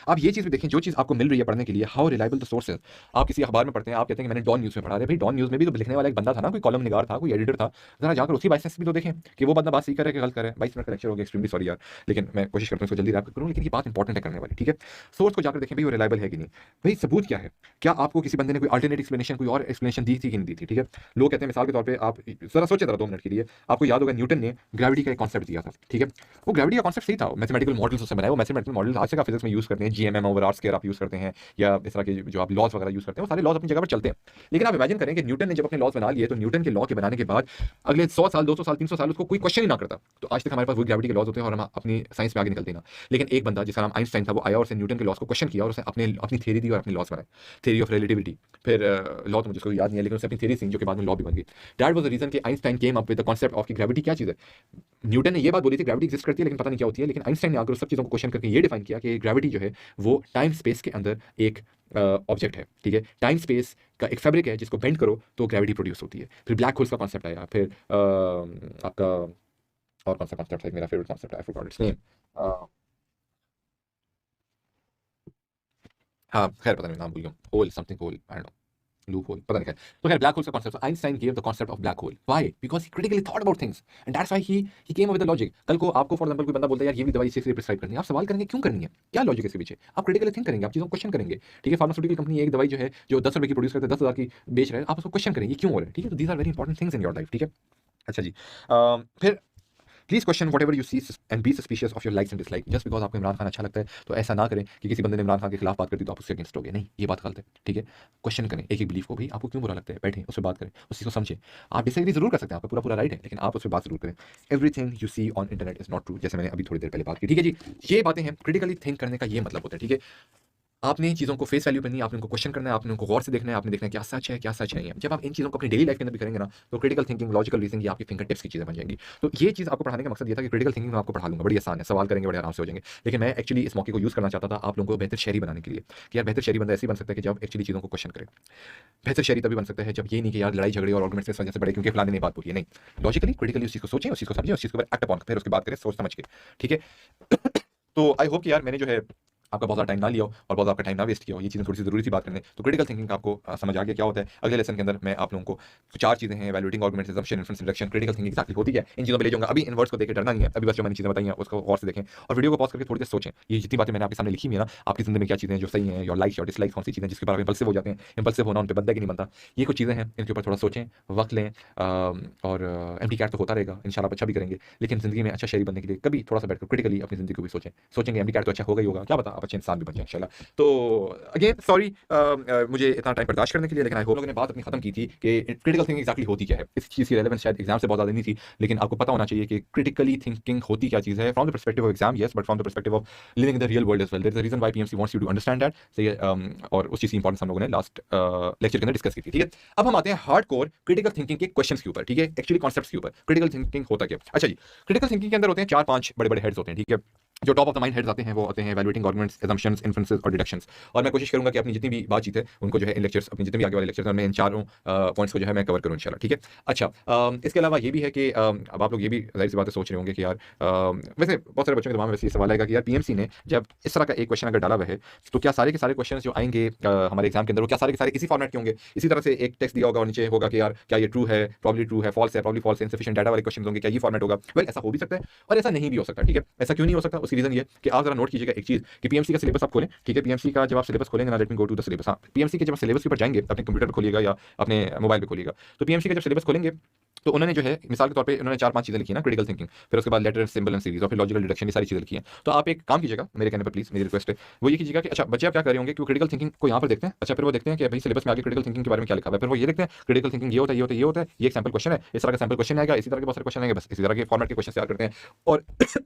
आप ये चीज़ भी देखें, जो चीज़ आपको मिल रही है पढ़ने के लिए, हाउ रिलायबल द सोर्स है। आप किसी अखबार में पढ़ते हैं, आप कहते हैं कि मैंने डॉन न्यूज़ में पढ़ा। अरे भाई, डॉन न्यूज़ में भी तो लिखने वाला एक बंदा था ना, कोई कॉलम निगार था, कोई एडिटर था। ज़रा जाकर उसकी बाइसेंस भी तो देखें कि वो बंदा बात सही कर रहा है कि गलत कर रहा है। 22 मिनट का लेक्चर हो गया, एक्सट्रीमली सॉरी यार, लेकिन मैं कोशिश करता हूँ इसको जल्दी रैप करूँ, लेकिन ये बात इंपॉर्टेंट है करने वाली, ठीक है। सोर्स को जाकर देखें भाई वो रिलायबल है कि नहीं। भाई सबूत क्या है? क्या आपको किसी बंदे ने कोई अल्टरनेट एक्सप्लेनेशन, कोई और एक्सप्लेनेशन दी थी कि नहीं दी थी, ठीक है। लोग कहते हैं, मिसाल के तौर पर आप ज़रा सोचें ज़रा 2 मिनट के लिए, आपको याद होगा न्यूटन ने ग्रेविटी का एक कॉन्सेप्ट दिया था, ठीक है। वो ग्रेविटी का कॉन्सेप्ट सही था, मैथमेटिकल मॉडल्स उससे बनाए, वो मैथमेटिकल मॉडल्स आज तक आप फिजिक्स में यूज़ करते हैं, जीएमएम ओवर आर स्क्वायर आप यूज़ करते हैं, या इस तरह के जो आप लॉज वगैरह यूज़ करते हैं, वो सारे लॉज अपनी जगह पर चलते हैं। लेकिन आप इमेजिन करें कि न्यूटन ने जब अपने लॉज बना लिए, तो न्यूटन के लॉ के बनाने के बाद अगले 100 साल, 200 साल, 300 साल उसको कोई क्वेश्चन ही ना करता, तो आज तक हमारे पास वो ग्रेविटी के लॉज होते हैं और हम अपनी साइंस में आगे निकलते ना। लेकिन एक बंदा जिसका नाम आइंस्टाइन था, वो आया और उसने न्यूटन के लॉज को क्वेश्चन किया और उसने अपनी थ्योरी दी और अपनी लॉज बनाए, थ्योरी ऑफ रिलेटिविटी। फिर लॉ तो मुझे उसको याद नहीं है, लेकिन उसने अपनी थ्योरी सी जो कि बाद में लॉ भी बन गई। दैट वाज द रीजन कि Einstein came up with the concept of कि ग्रेविटी क्या चीज़ है। न्यूटन ने ये बात बोली थी ग्रेविटी एग्जिस्ट करती है, लेकिन पता नहीं क्या होती है, लेकिन आइंस्टाइन ने आकर उस सब चीज़ों को क्वेश्चन करके ये डिफाइन किया कि ग्रेविटी जो है वो टाइम स्पेस के अंदर एक ऑब्जेक्ट है, ठीक है। टाइम स्पेस का एक फैब्रिक है जिसको बेंड करो तो ग्रेविटी प्रोड्यूस होती है। फिर ब्लैक होल्स का कॉन्सेप्ट आया, फिर आपका और कौन सा कॉन्सेप्ट है, मेरा फेवरेट कॉन्सेप्ट है, आई फॉरगॉट इट्स नेम। हाँ खैर पता नहीं, नाम भूल गया, hole something hole, I don't know, loop hole, पता नहीं खैर। तो खैर ब्लैक होल्स का concept, Einstein gave the concept of black hole. Why? Because he critically thought about things and that's why he came up with the logic. कल को आपको for example कोई बंदा बोलता है यार ये भी दवाई इससे प्रिस्क्राइब करनी है, आप सवाल करेंगे क्यों करनी है, क्या लॉजिक है इसके पीछे, आप क्रिटिकली थिंक करेंगे, आप चीज़ों को क्वेश्चन करेंगे, ठीक है। फार्मास्यूटिकल कंपनी एक दवाई जो है जो 10 रुपए की प्रोड्यूस करते हैं 10,000 की बेच रहे हैं, आप उसको क्वेश्चन करेंगे क्यों हो रहा है, ठीक है। तो these are very important things in your life, ठीक है। अच्छा जी, फिर please question whatever you see and be suspicious of your likes and dislike. Just because आपको इमरान खान अच्छा लगता है तो ऐसा ना करें कि किसी बंदे ने इमरान खान के खिलाफ बात कर दी तो आप उसके अगेंस्ट हो गए, नहीं, ये बात गलत है, ठीक है। क्वेश्चन करें एक एक बिलीफ को, भाई आपको क्यों बुरा लगता है, बैठें उससे बात करें, उसी को समझें। आप डिसएग्री जरूर कर सकते हैं, आपका पूरा पूरा राइट है, लेकिन आप उस पर बात जरूर करें। Everything you see on internet is not true, जैसे मैंने अभी थोड़ी देर पहले बात की, ठीक है जी। ये बातें हैं, क्रिटिकली थिंक करने का ये मतलब होता है, ठीक है। आपने चीज़ों को फेस वैल्यू पे नहीं, आपने उनको क्वेश्चन करना है, आपने उनको गौर से देखना है, आपने देखना है क्या सच है क्या सच नहीं है। जब आप इन चीज़ों को अपनी डेली लाइफ के अंदर भी करेंगे ना, तो क्रिटिकल थिंकिंग, लॉजिकल रीजनिंग ये आपकी फिंगर टिप्स की चीज़ें बन जाएंगी। तो ये चीज़ आपको पढ़ाने का मकसद ये था कि क्रिटिकल थिंकिंग में आपको पढ़ा लूंगा, बड़ी आसान है, सवाल करेंगे बड़े आराम से हो जाएंगे। लेकिन मैं एक्चुअली इस मौके को यूज़ करना चाहता था आप लोगों को बेहतर शहरी बनाने के लिए, कि यार बेहतर शहरी बंदा ऐसे बन सकता है कि जब एक्चुअली चीज़ों को क्वेश्चन करे। बेहतर शहरी तभी बन सकता है जब ये नहीं कि यार लड़ाई झगड़े और आर्गुमेंट्स इस वजह से बड़े क्योंकि फलाने ने बात बोली है, नहीं, लॉजिकली क्रिटिकली उस चीज़ को सोचें, उस चीज़ को समझें, उस चीज़ को एक्ट अपॉन, फिर उसकी बात करें सोच समझ के, ठीक है। तो आई होप कि यार मैंने जो है आपका बहुत ज़्यादा टाइम ना लिया हो और बहुत आपका टाइम ना वेस्ट किया हो, ये चीज़ें थोड़ी सी ज़रूरी थी बात करने। तो क्रिटिकल थिंकिंग का आपको समझ आ गया क्या होता है। अगले लेसन के अंदर मैं आप लोगों को 4 चीज़ें हैं, evaluating arguments, assumption, inference, reduction, critical thinking exactly होती है, इन चीज़ों पे ले जाऊंगा। अभी इन वर्ड्स को देख के डरना नहीं है, अभी बस जो मैंने चीज़ें बताई हैं उसको गौर से देखें और वीडियो को पॉज करके थोड़ी देर सोचें। ये जितनी बातें मैंने आपके सामने लिखी हुई है ना, आपकी ज़िंदगी में क्या चीज़ें हैं जो सही हैं, योर लाइक्स योर डिसलाइक्स, कौन सी चीज़ें जिसके बारे में इंपल्सिव हो जाते हैं, इंपल्सिव होना उन पे बंदा की नहीं बनता, ये कुछ चीज़ें हैं, इनके ऊपर थोड़ा सोचें, वक्त लें। और एम्प्टी कैट तो होता रहेगा, इंशाल्लाह आप अच्छा भी करेंगे, लेकिन ज़िंदगी में अच्छा शहरी बनने के लिए कभी थोड़ा सा बैठकर क्रिटिकली अपनी ज़िंदगी को भी सोचें। सोचेंगे एम्प्टी कैट तो अच्छा होगा ही होगा, क्या पता आप अच्छे इंसान भी बन जाएं इंशाल्लाह। तो अगेन सॉरी मुझे इतना टाइम बर्दाश्त करने के लिए, लेकिन आई होप लोगों ने बात अपनी खत्म की थी कि क्रिटिकल थिंकिंग एक्जैक्टली होती क्या है। इस चीज़ की रेलेवेंस शायद एग्जाम से बहुत ज़्यादा नहीं थी, लेकिन आपको पता होना चाहिए कि क्रिटिकली थिंकिंग होती क्या चीज़ है from the perspective of exam, yes, but from the perspective of living in the real world as well. There is a reason why PMC wants you to understand that. सही है, और उस चीज़ की importance हम लोगों ने लास्ट लेक्चर के अंदर डिस्कस की थी, ठीक है। अब हम आते हैं हार्डकोर क्रिटिकल थिंकिंग के क्वेश्चंस के ऊपर, ठीक है, एक्चुअली कॉन्सेप्ट्स के ऊपर। क्रिटिकल थिंकिंग होता क्या? अच्छा जी, क्रिटिकल थिंकिंग के अंदर होते हैं 4-5 बड़े-बड़े हेड्स होते हैं, ठीक है। जो top of the mind heads आते हैं वो आते हैं इवैल्यूएटिंग आर्गुमेंट्स, असम्पशंस, इन्फरेंसेस और डिडक्शंस। और मैं कोशिश करूंगा कि अपनी जितनी भी बातचीत है उनको जो है इन लेक्चर्स, अपनी जितने भी आगे वाले लेक्चर्स हैं मैं इन चारों पॉइंट्स को जो है मैं कवर करूं इंशाल्लाह, ठीक है। अच्छा, इसके अलावा ये भी है कि अब आप लोग ये भी जाहिर सी बातें सोच रहे होंगे कि यार वैसे बहुत सारे बच्चों के दिमाग में वैसे ये सवाल आएगा कि यार पीएमसी ने जब इस तरह का एक क्वेश्चन अगर डाला हुआ है तो क्या सारे के सारे क्वेश्चन जो आएंगे हमारे एग्जाम के अंदर वो क्या सारे के सारे इसी फॉर्मेट के होंगे, इसी तरह से एक टेक्स्ट दिया होगा और नीचे होगा कि यार क्या ये ट्रू है, प्रॉब्ली ट्रू है, फॉल्स है, प्रॉब्ली फॉल्स है, इनसफिशिएंट डाटा वाले क्वेश्चन होंगे, क्या ये फॉर्मेट होगा? वेल ऐसा हो भी सकता है और ऐसा नहीं भी हो सकता, ठीक है। ऐसा क्यों नहीं हो सकता? उसकी रीजन ये कि आप जरा नोट कीजिएगा एक चीज कि पीएमसी का सिलेबस आप खोलें, ठीक है। पीएमसी का जब आप सिलेबस खोलेंगे ना, let me go to the syllabus. हाँ, पीएमसी के जब सिलेबस के ऊपर जाएंगे अपने कंप्यूटर पर खोलिएगा या अपने मोबाइल पे खोलिएगा, तो पीएमसी का जब सिलेबस खोलेंगे तो उन्होंने जो है मिसाल के तौर पे उन्होंने 4-5 चीजें लिखी है ना, क्रिटिकल थिंकिंग, फिर उसके बाद लेटर, सिंबल एंड सीरीज और फिर लॉजिकल डिडक्शन, ये सारी चीजें लिखी हैं। तो आप एक काम कीजिएगा मेरे कहने पर, प्लीज मेरी रिक्वेस्ट है, वो ये कीजिएगा कि अच्छा बच्चे आप क्या कर रहे होंगे, क्योंकि क्रिटिकल थिंकिंग को यहाँ पर देखते हैं, अच्छा फिर वो देखते हैं कि भाई सिलेबस में आगे क्रिटिकल थिंकिंग के बारे में क्या लिखा हुआ है, फिर वो ये देखते हैं क्रिटिकल थिंकिंग ये होता है, ये होता है, ये होता है, ये एक सैंपल क्वेश्चन है, इस तरह का सैंपल क्वेश्चन आएगा, इसी तरह के बहुत सारे क्वेश्चन आएंगे, बस इसी तरह के फॉर्मेट के क्वेश्चन तैयार करते हैं। और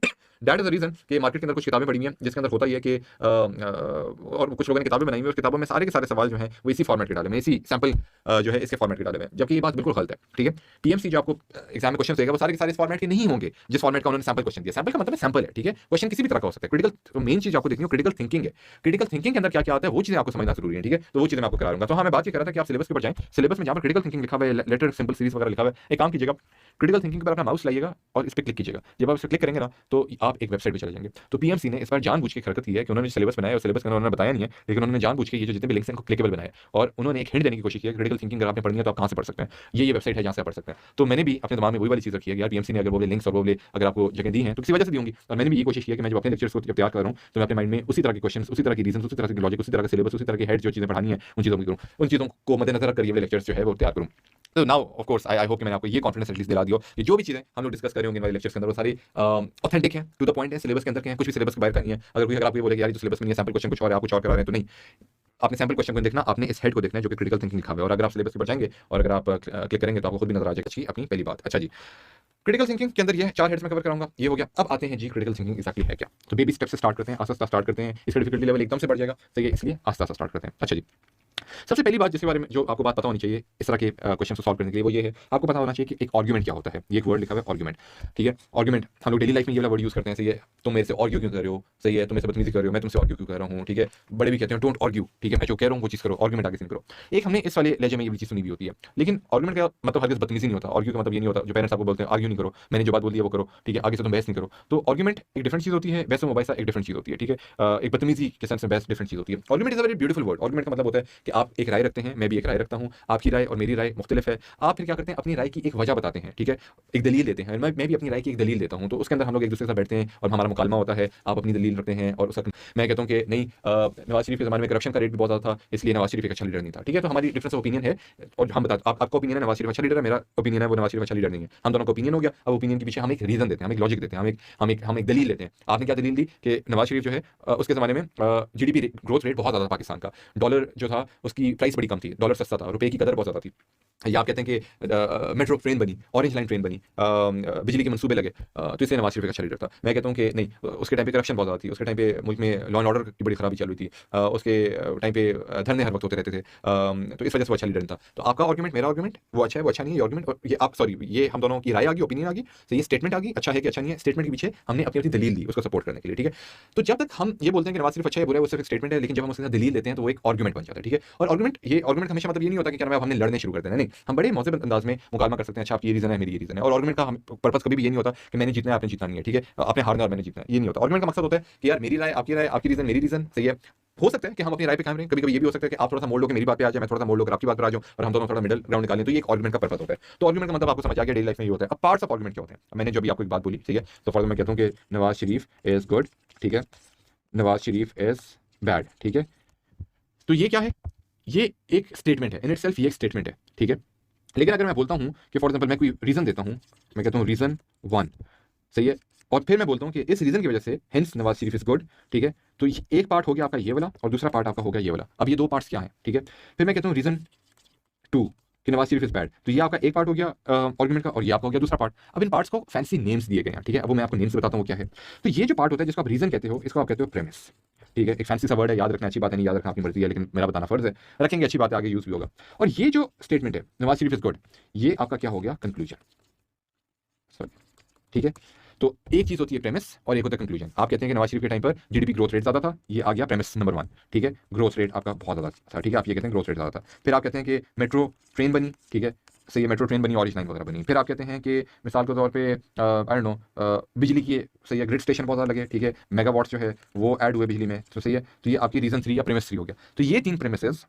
दैट इज द रीजन कि मार्केट के अंदर कुछ किताबें पढ़ी हुई हैं जिसके अंदर होता ही है कि और कुछ लोगों ने किताबें बनाई हुई हैं, उस किताबों में सारे के सारे सवाल जो हैं वो इसी फॉर्मेट के डाले हैं, इसी सैंपल जो है इसके फॉर्मेट के डाले हैं, जबकि ये बात बिल्कुल गलत है, ठीक है। पीएमसी जो आपको एग्जाम में क्वेश्चन देगा वो सारे के सारे इस फॉर्मेट के नहीं होंगे जिस फॉर्मेट का उन्होंने सैंपल क्वेश्चन दिया। सैंपल का मतलब है सैंपल है, ठीक है। क्वेश्चन किसी भी तरह का हो सकता है। क्रिटिकल तो मेन चीज आपको देखनी है क्रिटिकल थिंकिंग है। क्रिटिकल थिंकिंग के अंदर क्या क्या आता है वो चीजें आपको समझना जरूरी है, ठीक है। तो वो चीजें मैं आपको करा दूंगा। तो हाँ, मैं बात ये कर रहा था कि आप सिलेबस के ऊपर जाएं, सिलेबस में जहाँ पर क्रिटिकल थिंकिंग लिखा हुआ है, लेटर, सिंपल सीरीज वगैरह लिखा हुआ है, एक काम कीजिएगा क्रिटिकल थिंकिंग पर अपना माउस लाइएगा और इस पर क्लिक कीजिएगा। जब आप इस पर क्लिक करेंगे ना तो आप एक वेबसाइट पे चले जाएंगे। तो पीएमसी ने इस बार जानबूझ के हरकत की है कि उन्होंने सिलेबस बनाया और सिलेबस का उन्होंने बताया नहीं है, लेकिन उन्होंने जानबूझ के ये जो जितने भी लिंक्स हैं इनको क्लिकेबल बनाया और उन्होंने एक हिंट देने की कोशिश की है। क्रिटिकल थिंकिंग अगर आपने पढ़नी है तो आप कहाँ से पढ़ सकते हैं, ये वेबसाइट है जहाँ से आप पढ़ सकते हैं। तो मैंने भी अपने दिमाग में वही वाली चीज़ रखी है कि यार पीएमसी ने अगर वो लिंक्स और वो अगर आपको जगह दी है तो किसी वजह से दी होंगी, और मैंने भी ये कोशिश की है कि मैं जब अपने लेक्चर्स को जब तैयार कर रहा हूँ तो मैं अपने माइंड में उसी तरह के क्वेश्चन, उसी तरह की रीजन, उसी तरह की लॉजिक, उसी तरह का सिलेबस, उसी तरह के हेड जो चीज़ें पढ़ानी है उन चीज़ों को करूँ, उन चीज़ों को मद्देनजर रखकर ये लेक्चर्स जो है वो तैयार करूँ। तो now of course I hope कि मैंने आपको ये कॉन्फिडेंस एटलीस्ट दिला दिया कि जो भी चीज़ें हम लोग डिस्कस कर रहे होंगे इन वाले लेक्चर्स के अंदर वो सारी ऑथेंटिक हैं, टू द पॉइंट है, सिलेबस के अंदर के हैं, कुछ भी सिलेबस के बाहर का नहीं है। अगर आपको ये बोले कि यार ये तो सिलेबस में नहीं है, सैंपल क्वेश्चन कुछ और है, आप कुछ और करा रहे हैं, तो नहीं, आपने सैंपल क्वेश्चन को देखना, आपने इस हेड को देखना है जो कि क्रिटिकल थिंकिंग लिखा हुआ है, और अगर आप सिलेबस के ऊपर जाएंगे और अगर आप क्लिक करेंगे तो आपको खुद भी नजर आ जाएगा। अच्छी अपनी पहली बात। अच्छा जी, क्रिटिकल थिंकिंग के अंदर ये 4 हेड्स में कवर कराऊंगा, ये हो गया। अब आते हैं जी क्रिटिकल थिंकिंग एक्चुअली है क्या। तो बेबी स्टेप से स्टार्ट करते हैं, आस्ते आस्ते स्टार्ट करते हैं, इसका डिफिकल्टी लेवल एकदम से बढ़ जाएगा, तो ये इसलिए आस्ते आस्ते स्टार्ट करते हैं। अच्छा जी, सबसे पहली बात जिसके बारे में जो आपको बात पता होनी चाहिए इस तरह के क्वेश्चन को सॉल्व करने के लिए वो ये है, आपको पता होना चाहिए कि एक आर्गुमेंट क्या होता है। ये एक वर्ड लिखा हुआ है आर्गुमेंट, ठीक है। आर्गुमेंट हम लोग डेली लाइफ में ये वाला वर्ड यूज करते हैं, सही है, तुम मेरे से आर्ग्यू क्यों कर रहे हो, सही है, तुम मेरे से बदतमीजी कर रहे हो, मैं तुमसे आर्ग्यू क्यों कर रहा हूँ, ठीक है। बड़े भी कहते हैं डोंट आर्ग्यू, ठीक है, मैं जो कह रहा हूँ वो चीज़ करो, आर्गुमेंट आगे से करो। एक हमने इस वाले लहजे में ये चीज़ सुनी भी होती है, लेकिन आर्गुमेंट का मतलब हरगिज़ बदतमीजी नहीं होता। आर्ग्यू का मतलब ये नहीं होता जो पेरेंट्स आपको बोलते हैं आर्ग्यू नहीं करो, मैंने जो बात बोल दी है वो करो, ठीक है, आगे से तुम बहस नहीं करो। तो आर्गुमेंट एक डिफरेंट चीज़ होती है, बहस और मुबाहिसा एक डिफरेंट चीज़ होती है, ठीक है। एक बदतमीजी के सेंस में बहस डिफरेंट चीज़ होती है। Argument is a very beautiful word. Argument का मतलब होता है कि आप एक राय रखते हैं, मैं भी एक राय रखता हूँ, आपकी राय और मेरी राय मुख्तलिफ है, आप फिर क्या करते हैं अपनी राय की एक वजह बताते हैं, ठीक है, एक दलील देते हैं, मैं भी अपनी राय की एक दलील देता हूँ, तो उसके अंदर हम लोग एक दूसरे के साथ बैठते हैं और हमारा मुकालमा होता है, आप अपनी दलील रखते हैं और उसका मैं कहता हूँ कि नहीं नवाज शरीफ के ज़माने में करप्शन का रेट भी बहुत ज़्यादा था, इसलिए नवाज शरीफ एक अच्छा लीडर नहीं था, ठीक है। तो हमारी डिफरेंस ऑफ ओपिनियन है, और हम बता आपका ओपिनियन है नवाज शरीफ अच्छा लीडर है, मेरा ओपिनियन है वो नवाज शरीफ अच्छा लीडर नहीं है, हम दोनों का ओपिनियन हो गया। अब ओपिनियन के पीछे हम एक रीजन देते हैं, हम एक लॉजिक देते हैं, हम एक दलील लेते हैं। आपने क्या दलील दी कि नवाज शरीफ जो है उसके ज़माने में जीडीपी ग्रोथ रेट बहुत ज़्यादा था पाकिस्तान का, डॉलर जो था उसकी प्राइस बड़ी कम थी, डॉलर सस्ता था, रुपये की कदर बहुत ज़्यादा थी, या आप कहते हैं कि मेट्रो ट्रेन बनी, ऑरेंज लाइन ट्रेन बनी, बिजली के मंसूबे लगे, तो इससे नवाज शरीफ का अच्छा लीडर था। मैं कहता हूँ कि नहीं, उसके टाइम पे करप्शन बहुत ज़्यादा थी, उसके टाइम पे मुल्क में लॉ एंड ऑर्डर की बड़ी खराबी चालू थी, उसके टाइम पे धरने हर वक्त होते रहते थे, तो इस वजह से वो अच्छा लीडर नहीं था। तो आपका आर्गुमेंट मेरा आर्गुमेंट वो अच्छा है वो अच्छा नहीं है, आर्गुमेंट और ये आप सॉरी ये हम दोनों की राय आ गई, ओपिनियन आ गई, तो ये स्टेटमेंट आ गई अच्छा है कि अच्छा नहीं है, स्टेटमेंट के पीछे हमने अपनी अपनी दलील दी उसको सपोर्ट करने के लिए, ठीक है। तो जब तक हम ये बोलते हैं कि नवाज शरीफ अच्छा है बुरा है वो सिर्फ एक स्टेटमेंट है, लेकिन जब हम उसके साथ दलील देते हैं तो वो एक आर्गुमेंट बन जाता है, ठीक है। और आर्गुमेंट हमेशा मतलब ये नहीं होता कि क्या नाम है हमने लड़ने शुरू कर देना, नहीं, हम बड़े मौजूद अंदाज में मुकालमा कर सकते हैं, अच्छा आपकी ये रीजन है मेरी ये रीजन है। और आर्गुमेंट का पर्पस कभी भी ये नहीं होता कि मैंने जीतना है आपने जीतना नहीं है, ठीक है, आपने हारना और मैंने जीतना है, ये नहीं होता। आर्गुमेंट का मकसद होता है कि यार मेरी राय, आपकी रीजन मेरी रीजन, सही है। हो सकता है कि हम अपनी राय पे कायम रहें, कभी कभी ये भी हो सकता है कि आप थोड़ा सा मोड़ लो कि मेरी बात पे आ जाए, मैं थोड़ा सा मोड़ लो कि आपकी बात पर आ जाऊं, और हम दोनों थोड़ा मिडल ग्राउंड निकालें, तो ये एक आर्गुमेंट का पर्पस होता है। तो आर्गुमेंट का मतलब आपको समझ आ गया डेली लाइफ में ये होता है। अब पार्ट्स ऑफ आर्गुमेंट क्या होते हैं, मैंने जो भी आपको एक बात बोली, ठीक है, तो फॉर मैं कहता हूँ कि नवाज शरीफ इज गुड, ठीक है, नवाज शरीफ इज बैड, ठीक है, तो ये क्या है, ये एक स्टेटमेंट है इन इटसेल्फ, ये एक स्टेटमेंट है, ठीक है। लेकिन अगर मैं बोलता हूं कि फॉर एग्जांपल मैं कोई रीजन देता हूं, मैं कहता हूं रीजन 1, सही है, और फिर मैं बोलता हूं कि इस रीजन की वजह से hence Nawaz Sharif is good, ठीक है, तो एक पार्ट हो गया आपका ये वाला और दूसरा पार्ट आपका हो गया ये वाला। अब ये दो पार्ट्स क्या हैं, ठीक है। फिर मैं कहता हूं रीजन 2 कि नवाज शरीफ इज बैड, तो ये आपका एक पार्ट हो गया आर्गुमेंट का, और ये आपका हो गया दूसरा पार्ट। अब इन पार्ट्स को फैंसी नेम्स दिए गए हैं, ठीक है, अब वो मैं आपको नेम्स बताता हूँ क्या है। तो ये जो पार्ट होता है जिसको आप रीजन कहते हो, इसको आप कहते हो प्रेमिस, ठीक है, एक फैंसी सा वर्ड है, याद रखना अच्छी बात है, नहीं याद रखना आपकी मर्जी है, लेकिन मेरा बताना फर्ज है, रखेंगे अच्छी बात है, आगे यूज भी होगा। और ये जो स्टेटमेंट है नवाज शरीफ इज गुड, ये आपका क्या हो गया कंक्लूजन, सॉरी, ठीक है। तो एक चीज होती है प्रेमिस और एक होता है कंक्लूजन। आप कहते हैं कि नवाज शरीफ के टाइम पर जीडीपी ग्रोथ रेट ज्यादा था, ये आ गया प्रेमिस नंबर 1, ठीक है, ग्रोथ रेट आपका बहुत ज्यादा था, ठीक है, आप ये कहते हैं ग्रोथ रेट ज्यादा था। फिर आप कहते हैं कि मेट्रो ट्रेन बनी, ठीक है, सही है, मेट्रो ट्रेन बनी, ऑरेंज लाइन वगैरह बनी। फिर आप कहते हैं कि मिसाल के तौर पे आई डोंट नो बिजली की सही है ग्रिड स्टेशन बहुत ज़्यादा लगे, ठीक है, मेगावाट जो है वो ऐड हुए बिजली में, तो सही है, तो ये आपकी रीजन 3 या प्रेमिस 3 हो गया। तो ये 3 प्रेमिसेस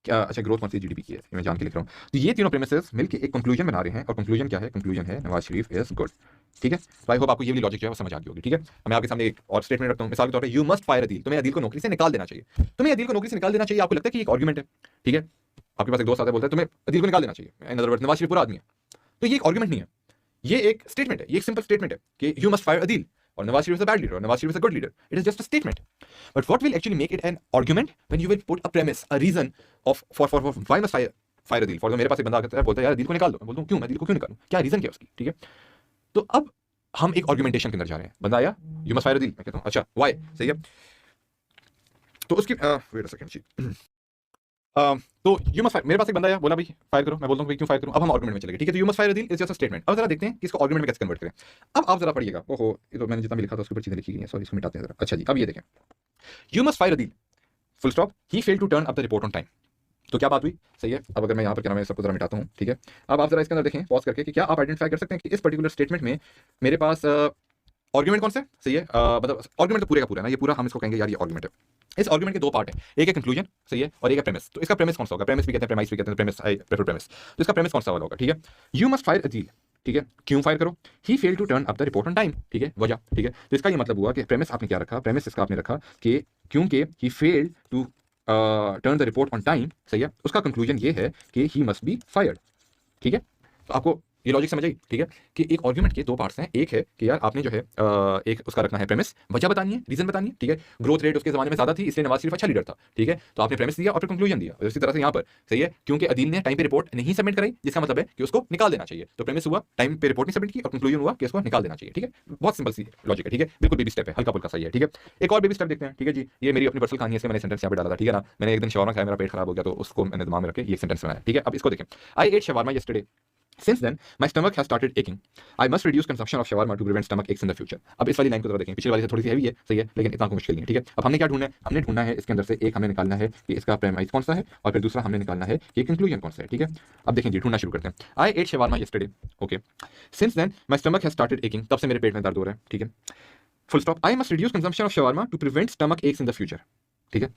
क्या, अच्छा ग्रोथ कौन सी जीडीपी की है मैं जान के लिख रहा हूँ। तो ये तीनों प्रेमिसेस मिलकर एक कंक्लूजन बना रहे हैं, और कंक्लूजन क्या है, कंक्लूजन है नवाज शरीफ इज गुड, ठीक है। तो आई होप आपको ये वाली लॉजिक जो है वो समझ आ गई होगी, ठीक है। मैं आपके सामने एक और स्टेटमेंट रखता हूँ, मिसाल के तौर पे यू मस्ट फायर अदील, तुम्हें अदील को नौकरी से निकाल देना चाहिए, तुम्हें अदील को नौकरी से निकाल देना चाहिए। आपको लगता है कि एक आर्गुमेंट है, ठीक है, आपके पास एक दोस्त आता है बोलता है तुम्हें अदील को निकाल देना चाहिए, in other words Nawaz Sharif बुरा आदमी है, तो ये एक आर्गुमेंट नहीं है, ये एक स्टेटमेंट है, ये एक सिंपल स्टेटमेंट है कि यू मस्ट फायर अदील, और Nawaz Sharif is a bad leader और Nawaz Sharif is a good leader, it is just a statement. But what will actually make it an argument when you will put a premise, a reason of for why must fire Adeel. For मेरे पास एक बंदा आता है बोलता है यार अदील को निकाल दो, मैं बोलता हूँ क्यों, मैं अदील को क्यों निकालूं, क्या रीजन क्या है उसकी, ठीक है। तो अब हम एक आर्गुमेंटेशन के अंदर जा रहे हैं, बंदा आया यू मस्ट फायर अदील, मैं कहता हूँ अच्छा व्हाई, सही है, तो उसकी वेट अ सेकंड जी, तो यू मस्ट फायर, मेरे पास एक बंदा आया बोला भाई फायर करो, मैं बोलता हूँ भाई क्यों फायर करूँ। अब हम आर्गुमेंट में चले गए, ठीक है, तो you must fire Adeel is just a statement. अब जरा देखते हैं कि इसको आर्गुमेंट में कैसे कन्वर्ट करें। अब आप जरा पढ़िएगा, ओहो ये तो मैंने जितना भी लिखा था उसके ऊपर चीजें लिखी गई हैं, सॉरी इसको मिटाते हैं जरा। अच्छा जी, अब ये देखें, you must fire Adeel full stop, he failed to turn up the report on time, तो क्या बात हुई, सही है। अब अगर मैं यहाँ पर क्या नाम है सबको जरा मिटाता हूँ, ठीक है। अब आप जरा इसके अंदर देखें पॉज करके कि क्या आप आइडेंटिफाई कर सकते हैं कि इस पर्टिकुलर स्टेटमेंट में मेरे पास आर्गुमेंट कौन सा है, सही है। मतलब आर्गुमेंट तो पूरे का पूरा है ना, ये पूरा हम इसको कहेंगे यार ये आर्गुमेंट है। इस आर्गुमेंट के दो पार्ट है, एक है कंक्लूजन, सही है, और एक है प्रेमिस। तो इसका प्रेमिस कौन सा होगा, प्रेमिस भी कहते हैं, प्रेमाइस भी कहते हैं, प्रेमिस आई प्रेफर प्रेमिस। तो इसका प्रेमिस कौन सा वाला होगा, ठीक है। यू मस्ट फायर अदील, ठीक है, क्यों फायर करो, he fail to turn up the report on time, ठीक है, वजह, ठीक है। तो इसका ये मतलब हुआ कि प्रेमिस आपने क्या रखा, प्रेमिस इसका आपने रखा कि क्योंकि he fail to turn the report on time, सही है। उसका कंक्लूजन ये है कि ही मस्ट बी फायर्ड, ठीक है। तो आपको ये लॉजिक समझ आई, ठीक है, कि एक आर्गुमेंट के दो पार्ट्स हैं। एक है कि यार आपने जो है एक उसका रखना है प्रेमिस, वजह बतानी है, रीजन बतानी है, ठीक है। ग्रोथ रेट उसके जमाने में ज्यादा थी इसलिए नवाज शरीफ अच्छा लीडर था, ठीक है। तो आपने प्रेमिस दिया और फिर कंक्लूजन दिया। और इसी तरह से यहाँ पर सही है, क्योंकि अदील ने टाइम पे रिपोर्ट नहीं सबमिट कराई, जिसका मतलब है कि उसको निकाल देना चाहिए। तो प्रेमिस हुआ टाइम पे रिपोर्ट नहीं सबमिट की, और कंक्लूजन हुआ कि उसको निकाल देना चाहिए, ठीक है। बहुत सिंपल सी लॉजिक है, ठीक है, बिल्कुल बेबी स्टेप है, हल्का फुल्का सही है, ठीक है। एक और बेबी स्टेप देखते हैं, ठीक है जी। ये मेरी अपनी पर्सनल कहानी है, इसलिए मैंने सेंटेंस यहाँ पे डाला था, ठीक है ना। मैंने एक दिन शवारमा खाया, मेरा पेट खराब हो गया, तो उसको मैंने दिमाग में रख के ये सेंटेंस बनाया, ठीक है। अब इसको देखें, I ate shawarma yesterday, Since then, my stomach has started aching. I must reduce consumption of shawarma to prevent stomach aches in the future. अब इस वाली लाइन को जरा देखें, पिछली वाली से थोड़ी सी हैवी है, सही है, लेकिन इतना कोई मुश्किल नहीं है, ठीक है। अब हमने क्या ढूंढना है, हमने ढूंढना है इसके अंदर से एक, हमने निकालना है कि इसका प्रेमाइस कौन सा है, और फिर दूसरा हमने निकालना है कि कंक्लूजन कौन सा है, ठीक है। अब देखें जी, ढूंढना शुरू करते हैं। I ate shawarma yesterday, okay. Since then, my stomach has started aching. तब से मेरे पेट में दर्द हो रहा है, ठीक है। Full stop. I must reduce consumption of shawarma to prevent stomach aches in the future, ठीक है।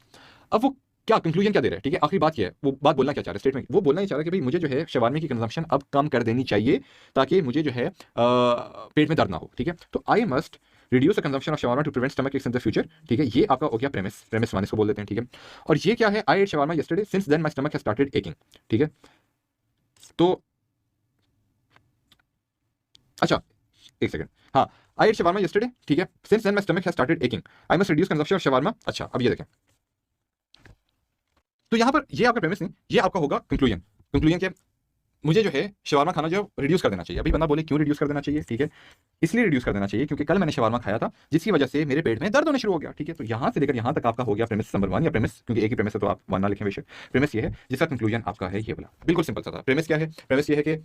अब वो क्या कंक्लूजन क्या दे रहा है, ठीक है, आखिरी बात क्या है, वो बात बोलना क्या चाह रहा है स्टेटमेंट, वो बोलना ही चाह रहा है कि भाई मुझे जो है शवारमे की कंजम्पशन अब कम कर देनी चाहिए ताकि मुझे जो है पेट में दर्द ना हो, ठीक है। तो I must reduce the consumption of shawarma to prevent stomach aches in the future, ठीक है। ये आपका हो गया प्रेमिस, प्रेमिस वन इसको बोल देते हैं, ठीक है। और ये क्या है, I ate shawarma yesterday since then my stomach has started aching, ठीक है। तो अच्छा एक सेकंड, हाँ, आई एट शवारमा यस्टरडे, ठीक है, since then my stomach has started aching, I must reduce consumption of shawarma. अच्छा अब ये देखें, तो यहां पर ये आपका प्रेमिस नहीं, ये आपका होगा कंक्लूजन। कंक्लूजन क्या, मुझे जो है शवारमा खाना जो रिड्यूस कर देना चाहिए। अभी बंदा बोले क्यों रिड्यूस कर देना चाहिए, ठीक है, इसलिए रिड्यूस कर देना चाहिए क्योंकि कल मैंने शवारमा खाया था जिसकी वजह से मेरे पेट में दर्द होना शुरू हो गया, ठीक है। तो यहां से लेकर यहां तक आपका हो गया प्रेमिस नंबर वन, या प्रेमिस क्योंकि एक ही प्रेमिस है तो आप वन ना लिखें बेशक। प्रेमिस ये है जिसका कंक्लूजन आपका है ये वाला, बिल्कुल सिंपल सा था। प्रेमिस क्या है, प्रेमिस ये है कि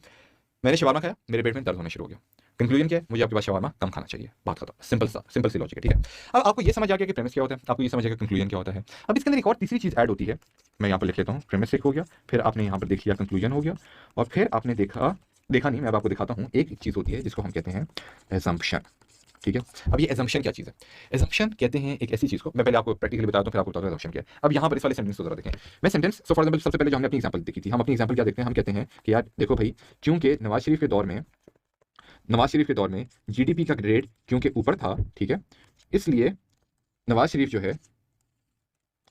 मैंने शवारमा खाया, मेरे पेट में दर्द होना शुरू हो गया। कंक्लूजन क्या है, मुझे आपके पास शवारमा कम खाना चाहिए, बात खत्म, सिंपल सी लॉजिक है, ठीक है। अब आपको ये समझ आ गया कि प्रेमिस क्या होता है, आपको ये समझ आ गया कंक्लूजन क्या होता है। अब इसके अंदर एक और तीसरी चीज ऐड होती है, मैं यहाँ पर लिख लेता हूँ। प्रेमिस एक हो गया, फिर आपने यहाँ पर देख लिया कंक्लूजन हो गया, और फिर आपने देखा नहीं, मैं अब आपको दिखाता हूँ। एक चीज होती है जिसको हम कहते हैं एजम्पशन, ठीक है। अब ये एजम्पशन क्या चीज़ है, एजम्पशन कहते हैं एक ऐसी चीज़ को, मैं पहले आपको प्रैक्टिकली बताता हूँ फिर आपको बताता हूँ एजम्पशन क्या है। अब यहाँ पर इस वाले सेंटेंस को जरा देखें, मैं सेंटेंस सो फॉर एग्जांपल सबसे पहले जो हमने अपनी एग्जांपल देखी थी, हम अपनी एग्जांपल क्या देखते हैं, हम कहते हैं कि यार देखो भाई, क्योंकि नवाज शरीफ के दौर में जीडीपी का रेट क्योंकि ऊपर था, ठीक है, इसलिए नवाज शरीफ जो है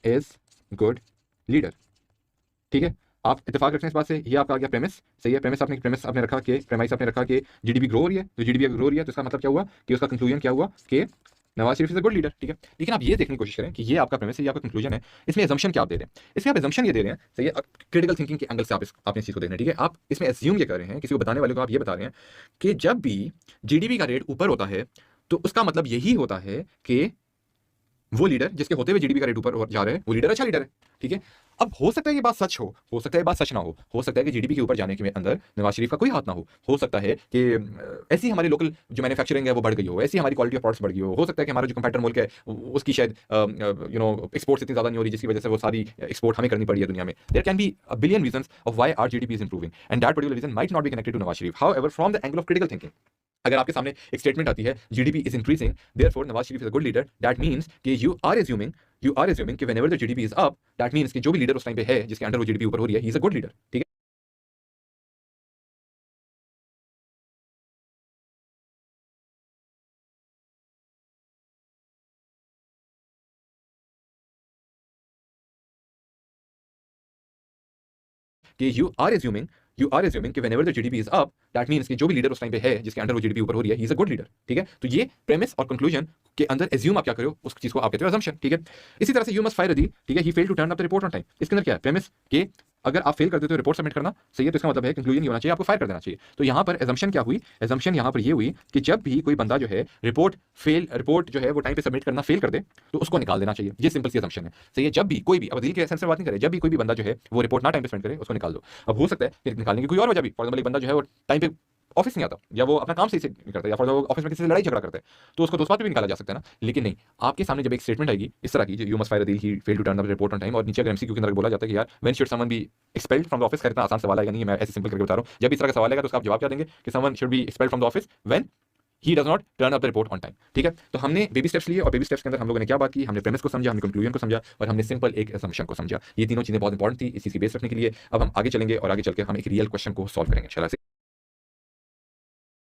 इज गुड लीडर, ठीक है। आप इत्तेफाक रखते हैं इस बात से, ये आपका आ गया प्रेमिस, सही है। प्रेमिस आपने रखा कि प्रेमाइस आपने रखा कि जीडीपी ग्रो हो रही है, तो जीडीपी ग्रो हो रही है तो इसका मतलब क्या हुआ कि उसका कंक्लूजन क्या हुआ कि Nawaz Sharif is a good leader, ठीक है। लेकिन आप ये देखने की कोशिश करें कि ये आपका प्रेमिस है, ये आपका कंक्लूजन है, इसमें एजम्पशन क्या आप दे रहे हैं, इसमें आप एजम्पशन ये दे रहे हैं, सही है, क्रिटिकल थिंकिंग के एंगल से आपने इस चीज़ को देखना है, ठीक है। आप इसमें एज्यूम ये कर रहे हैं, किसी को बताने वाले को आप ये बता रहे हैं कि जब भी जीडीपी का रेट ऊपर होता है तो उसका मतलब यही होता है कि वो लीडर जिसके होते हुए जीडीपी का रेट ऊपर जा रहा है वो लीडर अच्छा लीडर है, ठीक है। अब हो सकता है ये बात सच हो सकता है ये बात सच ना हो सकता है कि जीडीपी के ऊपर जाने के अंदर नवाज शरीफ का कोई हाथ ना हो सकता है कि ऐसी हमारी लोकल जो मैन्युफैक्चरिंग है वो बढ़ गई हो, ऐसी हमारी क्वालिटी ऑफ प्रोडक्ट्स बढ़ गई हो सकता है कि हमारा जो कंपेटिटर मुल्क है उसकी शायद एक्सपोर्ट्स इतनी ज्यादा नहीं हो रही जिसकी वजह से वो सारी एक्सपोर्ट हमें करनी पड़ी है दुनिया में। There can be a billion reasons of why our GDP is improving and that particular reason might not be connected to Nawaz Sharif. However from the angle of critical thinking, अगर आपके सामने एक स्टेटमेंट आती है GDP is increasing therefore Nawaz Sharif is a good leader, that means कि you are assuming कि whenever the GDP is up that means कि जो भी लीडर उस टाइम पे है जिसके अंडर वो जीडीपी ऊपर हो रही है he is a good leader, ठीक है। कि यू आर एज्यूमिंग कि whenever the GDP is up that means कि जो भी लीडर उस टाइम पे है जिसके अंडर वो जीडीपी ऊपर हो रही है he is a good leader, ठीक है। तो ये प्रेमिस और कंक्लूजन के अंदर एज्यूम आप क्या करो उस चीज को आप कहते हो अजम्पशन, ठीक है। इसी तरह से यू मस्ट फायर अदील, ठीक है, he fail to turn up the report on time, इसके अंदर क्या है प्रेमिस के अगर आप फेल कर देते हो रिपोर्ट सबमिट करना, सही है, तो इसका मतलब है कंक्लूजन ये होना चाहिए आपको फायर कर देना चाहिए। तो यहाँ पर एजम्पशन क्या हुई, एजम्पशन यहाँ पर ये हुई कि जब भी कोई बंदा जो है रिपोर्ट जो है वो टाइम पे सबमिट करना फेल कर दे तो उसको निकाल देना चाहिए, ये सिंपल सी एजम्पशन है, सही है। जब भी कोई भी, अब अदील के सेंस में बात नहीं करें, जब भी कोई भी बंदा जो है वो रिपोर्ट ना टाइम पे सबमिट करे उसको निकाल दो। अब हो सकता है कि निकालने की कोई और वजह भी, फॉर एग्जाम्पल एक बंदा जो है वो टाइम पे ऑफिस नहीं आता, या वो अपना काम सही से नहीं करता, या फिर वो ऑफिस में किसी से लड़ाई झगड़ा करते हैं, तो उसको दोस्त बात पे भी निकाला जा सकता है ना। लेकिन नहीं, आपके सामने जब एक स्टेटमेंट आएगी इस तरह की, you must fire a deal, he failed to turn up the report on time, और नीचे अगर एमसीक्यू के अंदर बोला जाता है कि यार when should someone be expelled from the office, खैर इतना आसान सवाल आएगा नहीं, मैं ऐसे सिंपल करके बता रहा हूँ। जब इस तरह का सवाल आएगा तो उसका आप जवाब क्या देंगे कि someone should be expelled from the office when he does not turn up the report on time. ठीक है, तो हमने बेबी स्टेप्स लिए, और बेबी स्टेप्स के अंदर हम लोगों ने क्या बात की, हमने प्रेमिस को समझा, हमने कंक्लूजन को समझा, और हमने सिंपल एक असम्पशन को समझा। ये तीनों चीजें बहुत इंपॉर्टेंट थी इस चीज की बेस रखने के लिए। अब हम आगे चलेंगे और आगे चल के हम एक रियल क्वेश्चन को सॉल्व करेंगे इंशाल्लाह से।